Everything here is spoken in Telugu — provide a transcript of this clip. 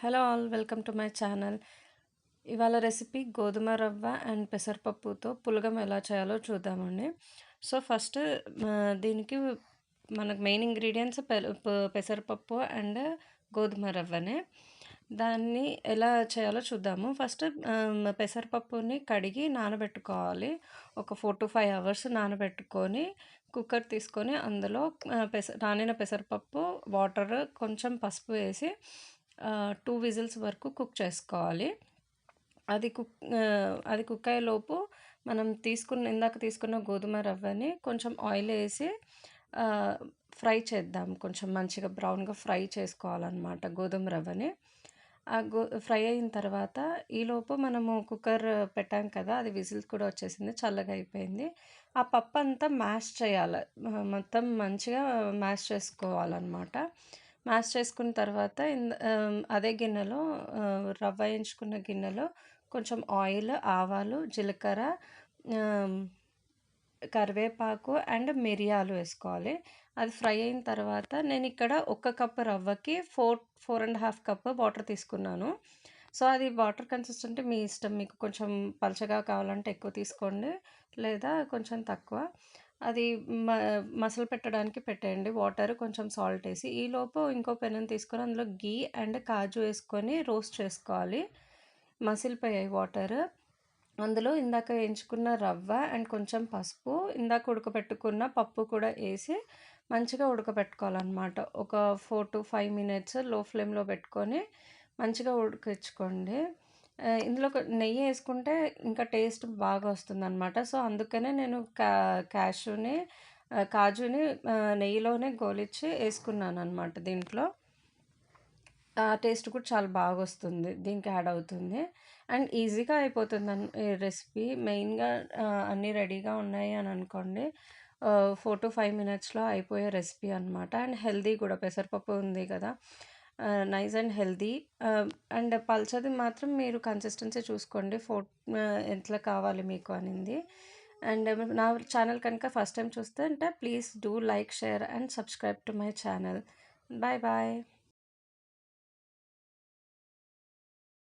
Hello all welcome to my channel. ఇవాళ రెసిపీ గోధుమ రవ్వ అండ్ పెసరపప్పుతో పులగం ఎలా చేయాలో చూద్దామండి. సో ఫస్ట్ దీనికి మనకు మెయిన్ ఇంగ్రీడియంట్స్ పెసరపప్పు అండ్ గోధుమ రవ్వనే. దాన్ని ఎలా చేయాలో చూద్దాము. ఫస్ట్ పెసరపప్పుని కడిగి నానబెట్టుకోవాలి. ఒక 4 to 5 అవర్స్ నానబెట్టుకొని కుక్కర్ తీసుకొని అందులో నానిన పెసరపప్పు, వాటర్, కొంచెం పసుపు వేసి 2 విజిల్స్ వరకు కుక్ చేసుకోవాలి. అది కుక్ అయ్యేలోపు మనం ఇందాక తీసుకున్న గోధుమ రవ్వని కొంచెం ఆయిల్ వేసి ఫ్రై చేద్దాం. కొంచెం మంచిగా బ్రౌన్గా ఫ్రై చేసుకోవాలన్నమాట గోధుమ రవ్వని. ఫ్రై అయిన తర్వాత ఈలోపు మనము కుక్కర్ పెట్టాం కదా, అది విజిల్స్ కూడా వచ్చేసింది, చల్లగా అయిపోయింది. ఆ పప్పు అంతా మ్యాష్ చేయాలి, మొత్తం మంచిగా మ్యాష్ చేసుకోవాలన్నమాట. మ్యాష్ చేసుకున్న తర్వాత అదే గిన్నెలో రవ్వ వేయించుకున్న గిన్నెలో కొంచెం ఆయిల్, ఆవాలు, జీలకర్ర, కరివేపాకు అండ్ మిరియాలు వేసుకోవాలి. అది ఫ్రై అయిన తర్వాత నేను ఇక్కడ 1 కప్పు రవ్వకి 4.5 కప్ వాటర్ తీసుకున్నాను. సో అది వాటర్ కన్సిస్టెంట్ మీ ఇష్టం. మీకు కొంచెం పలచగా కావాలంటే ఎక్కువ తీసుకోండి, లేదా కొంచెం తక్కువ. అది మసలు పెట్టడానికి పెట్టేయండి వాటర్, కొంచెం సాల్ట్ వేసి. ఈలోపు ఇంకో పెనం తీసుకొని అందులో గీ అండ్ కాజు వేసుకొని రోస్ట్ చేసుకోవాలి. మసిలిపోయాయి వాటర్. అందులో ఇందాక వేయించుకున్న రవ్వ అండ్ కొంచెం పసుపు, ఇందాక ఉడకబెట్టుకున్న పప్పు కూడా వేసి మంచిగా ఉడకబెట్టుకోవాలన్నమాట. ఒక 4 to 5 మినిట్స్ లో ఫ్లేమ్లో పెట్టుకొని మంచిగా ఉడికించుకోండి. ఇందులో నెయ్యి వేసుకుంటే ఇంకా టేస్ట్ బాగా వస్తుందన్నమాట. సో అందుకనే నేను కాజుని నెయ్యిలోనే గోలిచ్చి వేసుకున్నాను అన్నమాట. దీంట్లో ఆ టేస్ట్ కూడా చాలా బాగా వస్తుంది, దీనికి యాడ్ అవుతుంది. అండ్ ఈజీగా అయిపోతుంది ఈ రెసిపీ. మెయిన్గా అన్నీ రెడీగా ఉన్నాయి అని అనుకోండి, 4 to 5 మినిట్స్లో అయిపోయే రెసిపీ అనమాట. అండ్ హెల్దీ కూడా, పెసరపప్పు ఉంది కదా, నైస్ అండ్ హెల్దీ. అండ్ పల్చది మాత్రం మీరు కన్సిస్టెన్సీ చూసుకోండి, ఎట్లా కావాలి మీకు అనింది. అండ్ నా ఛానల్ కనుక ఫస్ట్ టైం చూస్తే అంటే please do like, share and subscribe to my channel. Bye bye.